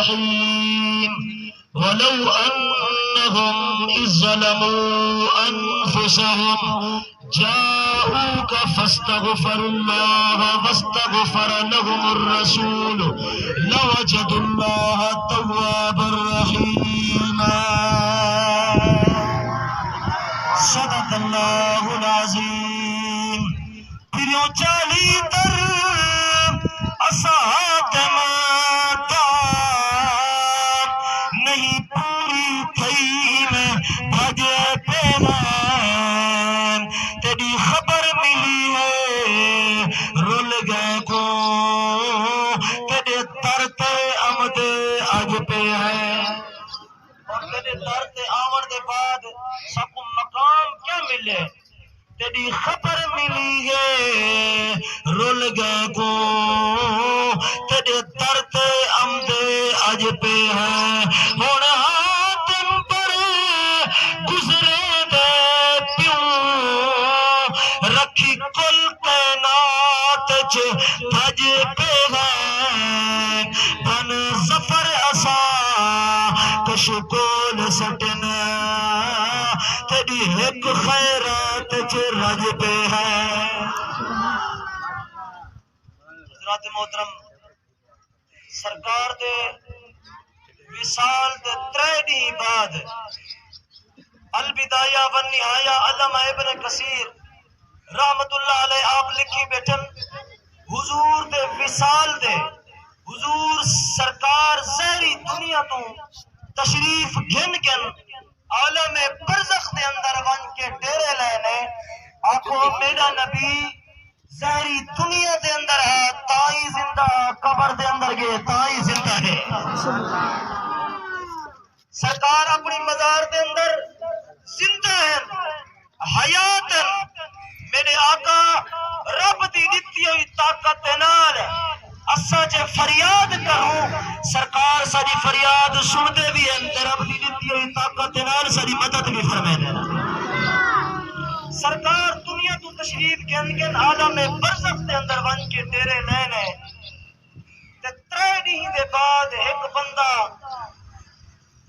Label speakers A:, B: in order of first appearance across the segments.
A: الرحيم ولو أنهم إذ ظلموا أنفسهم جاءوك فاستغفروا الله واستغفر لهم الرسول لوجدوا الله توابا رحيما صدق اللہ العظیم. پھر چالی در اسات ماتا نہیں پوری تھی میں بھجے پیغام تیری خبر ملی ہے رول گئے کو تیرے درد آمد اج پہ ہے اور تیرے درد آمد کے بعد سب کو مقام کیا ملے تیری خبر ملی ہے رول گئے کو تیرے درد آمد اج پہ ہے ہوں ہاتم پر گزرے دے پیوں رکھی کل کائنات چ بھج پہ ہے بن ظفر اسا کشکول سٹنا تیری ایک خیرات چ رج پہ ہے. حضرات محترم سرکار دے وصال دے 3 دن بعد البدایہ والنہایہ علامہ ابن کثیر رحمت اللہ علیہ آپ لکھی بیٹھن حضور دے وصال دے حضور سرکار زہری دنیا تو تشریف گھن عالم برزخ دے اندر ون کے ڈیرے لینے آکھو میرا نبی زہری دنیا دے اندر ہے تائی زندہ قبر دے اندر گئے تائی زندہ ہے. سرکار اپنی مزار دے اندر زندہ ہیں حیات ہیں. میرے آقا رب دی دتی ہوئی طاقت نال اساں جے فریاد کروں سرکار ساری فریاد سنتے بھی ہیں تے رب دی دتی ہوئی طاقت نال ساری مدد بھی فرمائے. سرکار دنیا تو تشریف گن عالم برزخ دے اندر ون کے ڈیرے لینے تے 3 دن دے بعد ایک بندہ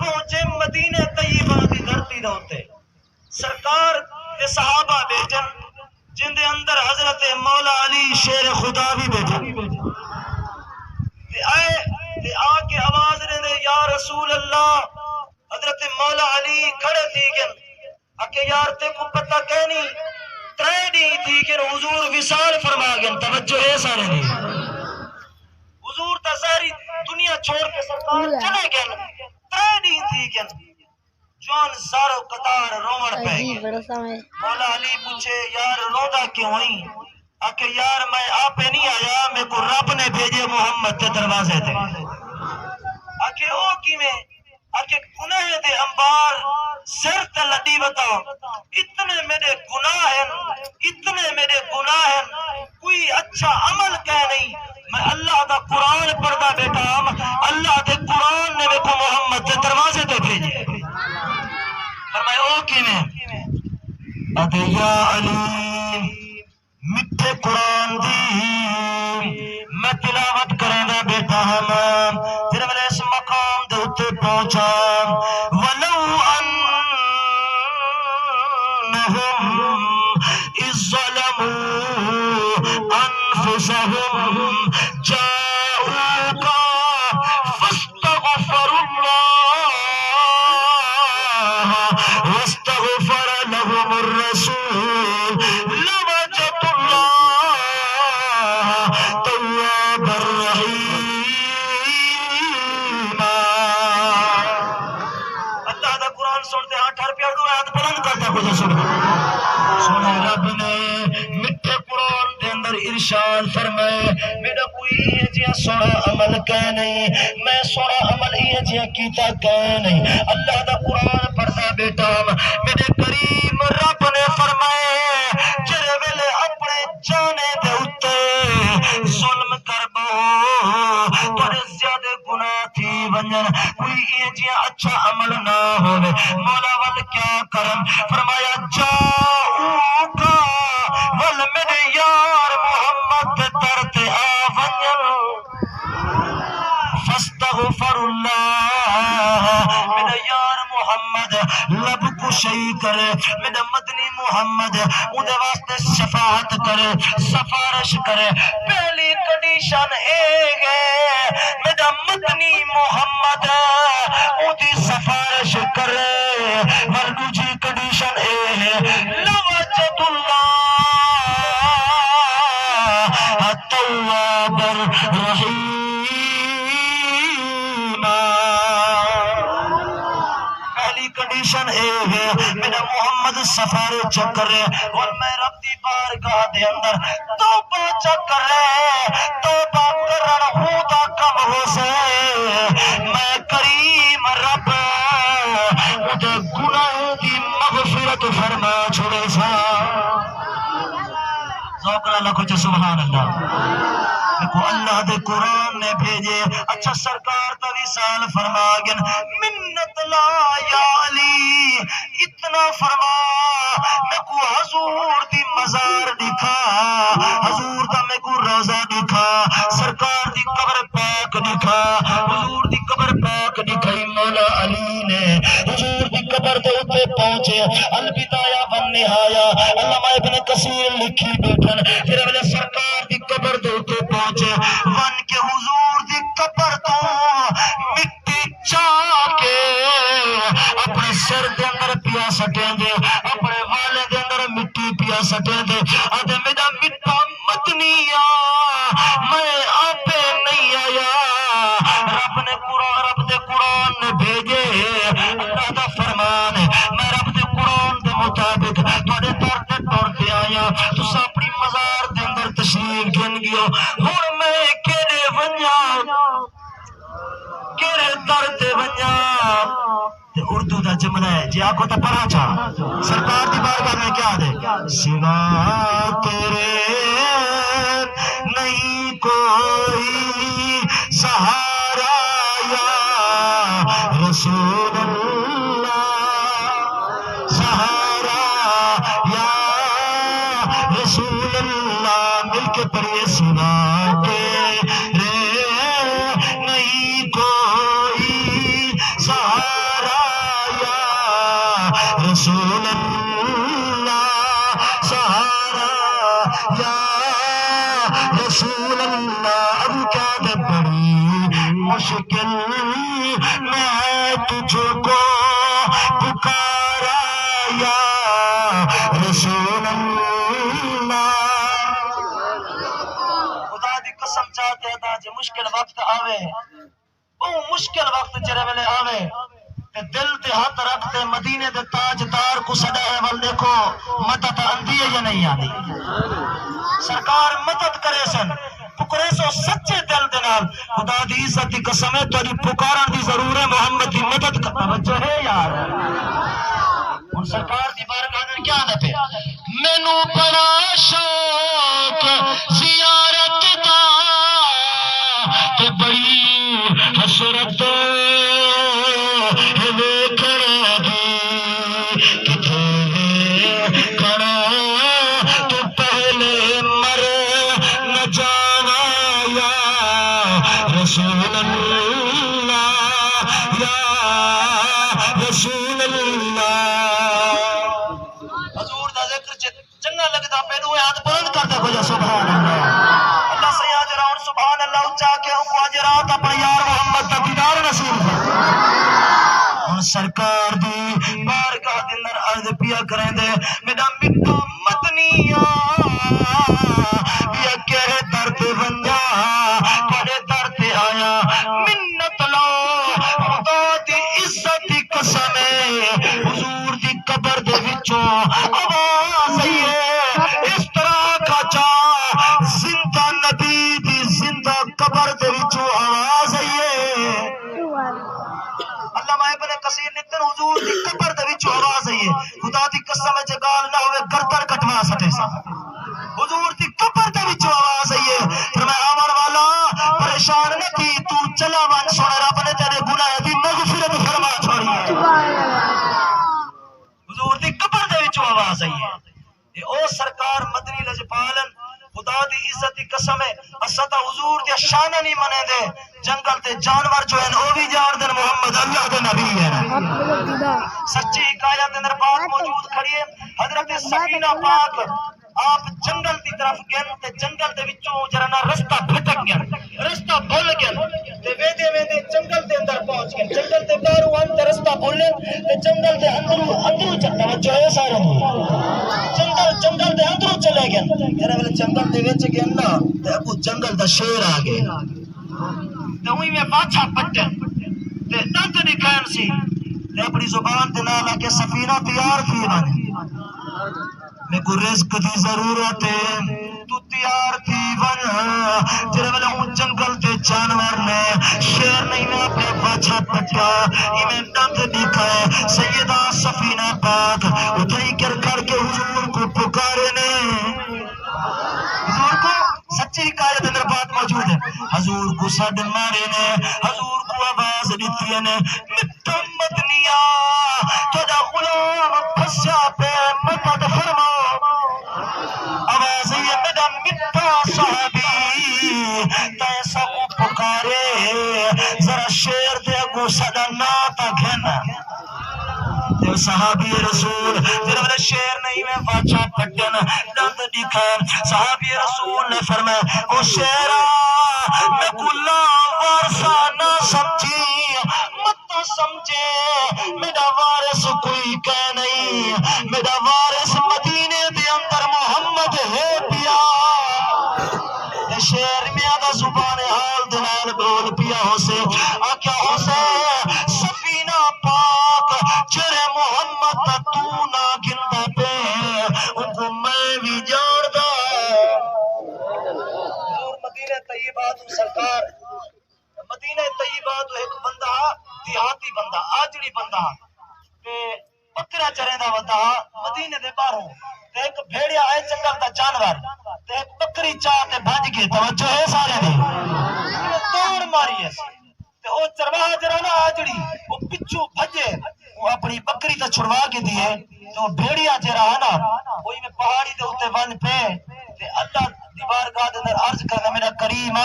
A: پہنچے مدینہ طیبہ دی دھرتی دے اوتے. سرکار دے صحابہ بیٹھن جن دے اندر حضرت مولا علی شیر خدا بھی بیٹھن تے آ کے آواز نے یا رسول اللہ. حضرت مولا علی کھڑے تھی گن اکے یار تے کو پتہ کہنی 3 دن تھی کہ حضور وصال فرما گن. توجہ ہے سارے نے حضور تا ساری دنیا چھوڑ کے سرکار چلے گن 3 دن تھی گن جوان سارو قطار رومن پہ گئے. مولا علی پوچھے یار رودا کیوں ہوئی اکے یار میں آپ نہیں آیا میں کو رب نے بھیجے محمد تے دروازے تے اکے او کی میں اکے گناہ دے انبار سر تے لڈی بتاؤ اتنے میرے گناہ ہیں کوئی اچھا عمل کہہ نہیں میں اللہ دا قرآن پڑھدا بیٹا اللہ دے قرآن نے میں کو محمد تے دروازے تے بھیجے. فرمائے او کی میں اتے یا علی مٹھے قرآن دی میں تلاوت کریں دا بیٹا ہم پھر میں اس مقام دے اتے پہنچا وَلَوْ أَنَّهُمْ إِذْ ظَلَمُوا أَنفُسَهُمْ جَاءُوكَ فَاسْتَغْفَرُوا اللَّهَ وَاسْتَغْفَرَ لَهُمُ الرَّسُولُ لَوَجَدُوا اللَّهَ تَوَّابًا رَحِيمًا. اللہ دا قرآن سنتے ہاں ٹھر پیار دو ہاتھ بلند کرتا کچھ سنا رب نے مٹھے قرآن دے اندر ارشاد فرمائے میرا کوئی یہ جیا سونا عمل کہہ نہیں میں سونا عمل یہ جیا کیتا کہہ نہیں. اللہ دا قرآن پڑھتا بیٹا میرے کریم رب نے فرمائے جرے ویلے اپنے جانے دے اتے ظلم کر بو تھوڑے زیادہ گناہ تھی ونجن کوئی یہ جیا اچھا عمل نہ ہوئے مولا وال کیا کرم فرمایا جاؤگا ول میرے یار محمد در تے آ ونجن فاستغفر ذکر اللہ میرا یار محمد لب کشائی کرے میرا مدنی محمد اون دے واسطے شفاعت کرے سفارش کرے پہلی کنڈیشن اے ہے میرا مدنی محمد اون دی سفارش کرے اور دوسری کنڈیشن اے ہے لوجد اللہ التواب الرحیم کنڈیشن اے ہے میرا محمد سفارے چکر رہے اور میں رب دی بارگاہ دے اندر توبہ چکر رہے توبہ کرن ہوں دا کم ہو سے میں کریم رب مجھے گناہ دی مغفرت فرما چھوڑے سا ذوق اللہ کچھ سبحان اللہ دیکھو اللہ دے قرآن نے بھیجے اچھا سرکار تا وصال فرما گن منت لا یا علی اتنا فرما میں کو حضور دی مزار دکھا حضور دا میں کو روزہ دکھا سرکار دی قبر پاک دکھا حضور دی قبر پاک دکھائی مولا علی نے حضور دی قبر دے اوپر پہنچے البدایہ والنہایہ علامہ ابن کثیر لکھی بیٹھن پھر اگلے سرکار دی قبر دے اوپر پہنچے ون کے حضور دی قبر تو مٹی چاہ کے اپنے سر دے اندر پیا سٹیں دے اپنے والے دے اندر مٹی پیا سٹیں دے آدھے میرا مٹا مدنی میں آپے نہیں آیا رب نے قرآن رب دے قرآن نے بھیجے اللہ دا فرمان ہے میں رب دے قرآن دے مطابق تھوڑے دور تے ٹور تے آیا تو اپنی مزار دے اندر تشریف گن گیا ہن میں کیڑے ونجا کیڑے در تے ونجا اردو دا جملہ ہے جی آپ کو تو پڑھا چاہ سرکار دی بارگاہ میں کیا دے سوا تیرے نہیں کوئی سہارا یا رسول اللہ سہارا یا رسول اللہ مل کے پڑھیے سوا تیرے نہیں کوئی سہارا رسول اللہ سہارا یا رسول اللہ اب کیا دے بڑی مشکل میں تجھ کو پکارا یا رسول اللہ خدا دی قسم چاہتے ہیں جی مشکل وقت آوے وہ مشکل وقت جرے ویلے آوے دل تے ہاتھ رکھتے مدینے دے تاجدار کو سدا ہے ول دیکھو مدد آندی ہے یا نہیں آندی سرکار مدد کرے سن پکرے سو سچے دل دے نال خدا دی عزت دی قسم ہے تہاڈی پکارن دی ضرور ہے محمد دی مدد کا توجہ ہے یار ہن سرکار دی بارگاہ میں کیا نے پہ مینوں بڑا شوق زیارت دا تے بڑی حسرت سرکار دی بارگاہ دے اندر عرض پیا کریں دے میرا مٹا مدنیا بیا کہے در تے ونجا بڑے در تے آیا منت لو خدا دی عزت دی قسم حضور دی قبر دے وچوں آواز آئی ہے اس طرح کا چا زندہ نبی دی زندہ قبر دے وچوں آواز آئی ہے علامہ ابن کثیر لکھتے حضور دی قبر دے وچوں آواز آئی ہے خدا دی قسم ہے گال نہ ہوئے گردن کٹوا سٹے سا حضور دی قبر دے وچوں آواز آئی ہے فرمایا آمن والا پریشان نہ تھی تو چلا ون سونے رب نے تیرے گناہ دی مغفرت فرما چھوڑی ہے حضور دی قبر دے وچوں آواز آئی ہے یہ او سرکار مدنی لجپالن خدا دی عزت دی قسم ہے اسا تا حضور دی شان نہیں منے دے جنگل تے جانور جو ہیں وہ بھی جان دن محمد اللہ دے نبی ہے سچی حکایت اندر بات موجود کھڑی ہے حضرت سکینہ پاک آپ جنگل دی طرف گئے تے جنگل دے وچوں جڑا نا رستہ بھٹک گیا رستہ بھول گیا تے ویندے ویندے جنگل دے اندر پہنچ گئے جنگل دے باہروں آن تے رستہ بھولے تے جنگل دے اندروں چلنا جو ہے سارے جنگل دے اندروں چلے گئے جڑا ویلے جنگل دے وچ گئے نا تے ابو جنگل دا شیر آ گیا تے اوہی میں بادشاہ پٹن تے دنت نکھان سی تے اپنی زبان تے نال آ کے سفینہ تیار تھی بنے میں کو رزق دی ضرورت ہے تو تیار تھی بنا جڑے ویلے ہوں جنگل دے جانور نے شیر نہیں میں اپنے بادشاہ پٹا میں دنت نکھا ہے سیدہ سفینہ پاک اتھائی کر کے حضور کو پکارے نے حضور کو سچی حکایت اندر بات موجود ہے حضور کو سڈ مارے نے حضور کو آواز دیتی نے مٹھا مدنیا تجا غلام پھسیا پہ مدد فرما آواز یہ میرا مٹھا صحابی تیسا کو پکارے ذرا شیر دے کو سڈا ناتا گھنا صحابی رسول پھر میرے شیر نہیں میں بادشاہ پٹن دند دکھائیں صحابی رسول نے فرمایا او شیرہ میں کلا وارثہ نہ سمجھی مت سمجھے میرا وارث کوئی کہہ نہیں میرا وارث مدینے دے اندر محمد ہے پیا شیر میں آدھا زبان حال دلال بول پیا ہو سے آکیا ہو سے سفینہ پاک جرے محمد تو نہ گندہ پہ ان کو میں بھی جان دا حضور مدینہ طیبہ تو سرکار مدینہ طیبہ تو ایک بندہ دیہاتی بندہ آجڑی بندہ بکرا چرے دا بندہ مدینہ دے باہروں ایک بھیڑیا ہے جنگل دا جانور ایک بکری چاہ تے بھج کے توجہ ہے سارے نے توڑ ماری ہے تے او چرواہ جرا نا آجڑی وہ پچھو بھجے وہ اپنی بکری تے چھڑوا کے دیے تو بھیڑیا جرا ہے نا وہی میں پہاڑی دے ہوتے ون پہ تے اللہ دی بارگاہ دے اندر عرض کرنا میرا کریم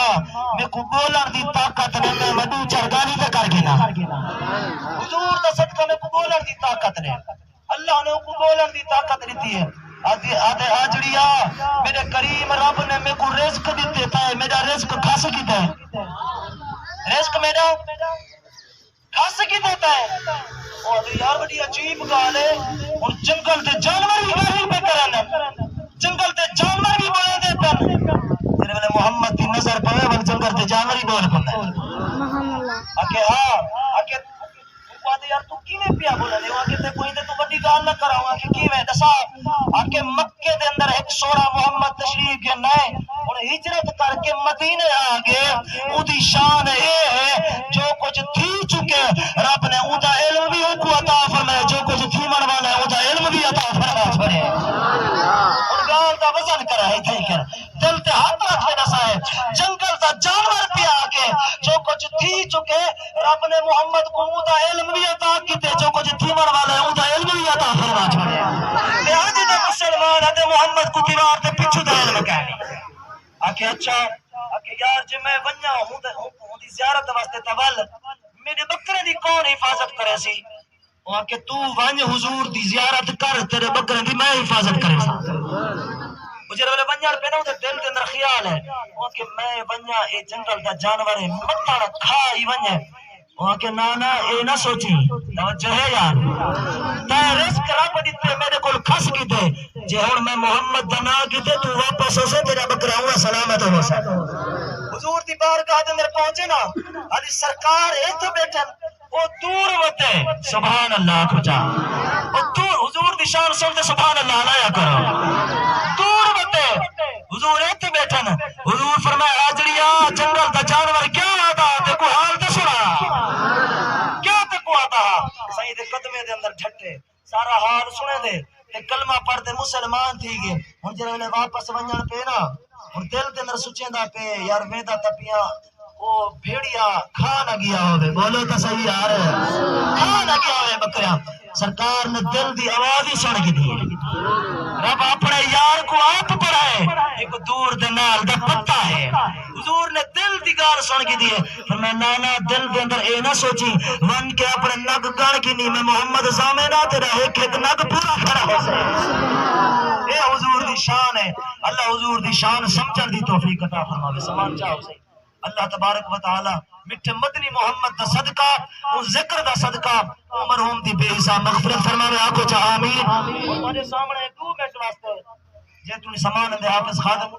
A: میں کو بولن دی طاقت نے میں وڈو چرگانی تے کر کے نا حضور دا صدقہ میں کو بولن دی طاقت نے اللہ نے کو بولن دی طاقت دیتی ہے آدھے آجڑیا میرے کریم رب نے میں کو رزق دیتا ہے میرا رزق کھاس کی دے رزق میرا کھاس کی دیتا ہے اور یار بڑی عجیب گال ہے اور جنگل دے جانور بھی باہر پہ کرن جنگل دے جانور بھی بولے دے پر تیرے والے محمد کی نظر پوے ون جنگل دے جانور ہی بول پڑا آکے ہاں آکے آدھے یار تو کیویں پیا بولا دے آکے تے کوئی تے تو بڑی گال نہ کراؤں آکے کیویں دسا آکے مکے دے اندر ایک سوڑا محمد تشریف کے نئے اور ہجرت کر کے مدینے آگے او دی شان ہے جو کچھ تھی چکے رب نے او دا علم بھی ان کو عطا فرمایا جو کچھ تھی من والا ہے او دا علم بھی عطا فرما چھڑے اور گال دا وزن کرا ہے تھے کر دل تے ہاتھ رکھ کے دسا ہے جنگل دا جانور پہ آگے جو کچھ تھی چکے رب نے محمد کو او دا علم بھی عطا کیتے جو کچھ تھی من والا ہے او دا علم بھی عطا فرما چھڑے لہذا دے مسلمان ہے محمد کو دیوار تے پچھو دا علم کہنی آکے اچھا آکے یار جے میں ونیا ہوں دی زیارت واسطے تول میرے بکرے دی کون حفاظت کرے سی آکے تو ونج حضور دی زیارت کر تیرے بکرے دی میں حفاظت کرے سا مجھے رولے ونیا پہ نہ دل کے اندر خیال ہے آکے میں ونیا اے جنگل دا جانور ہے متا رکھا ہی ونیا وہاں کے نانا اے نہ سوچی توجہ ہے یار تے رزق رب دیتے میرے کول کھس کی دے جے ہن میں محمد دا نا کیتے تو واپس سے تیرا بکرا ہوا سلامت ہو سا حضور دی بارگاہ دے اندر پہنچے نا ادی سرکار ایتھے بیٹھن او دور وتے سبحان اللہ کھچا او دور حضور دی شان سن تے سبحان اللہ لایا کرو دور وتے حضور ایتھے بیٹھن حضور فرمایا آجڑیا جنگل دا جانور کیا آتا تے کو حال تے سنا کیا تے کو آتا سید قدمے دے اندر ٹھٹے سارا حال سنے دے تے کلمہ پڑھ دے مسلمان تھی گئے ہن جے نے واپس ونجن پے نا ہن دل دے اندر سوچیندا پے یار ویدا تپیاں او بھیڑیا کھا نہ گیا ہوے بولو تو صحیح یار کھا نہ گیا ہوے بکرا سرکار نے دل دی آواز ہی سن کی دی رب اپنے یار کو آپ پڑھائے ایک دور دے نال دا پتہ ہے حضور نے دل دی گال سن کی دی ہے فرمایا نانا دل دے اندر اے نہ سوچی ون کے اپنے نگ گن کی نہیں میں محمد سامنا تیرا ایک ایک نگ پورا کھڑا ہو سے اے حضور دی شان ہے اللہ حضور دی شان سمجھن دی توفیق عطا فرماوے سمان چاہو سے اللہ تبارک و تعالی میٹھے مدنی محمد دا صدقہ او ذکر دا صدقہ او مرحوم دی بے حساب مغفرت فرماوے آکو چاہ آمین اور تمہارے سامنے 2 منٹ واسطے جے تم سامان دے حافظ خادم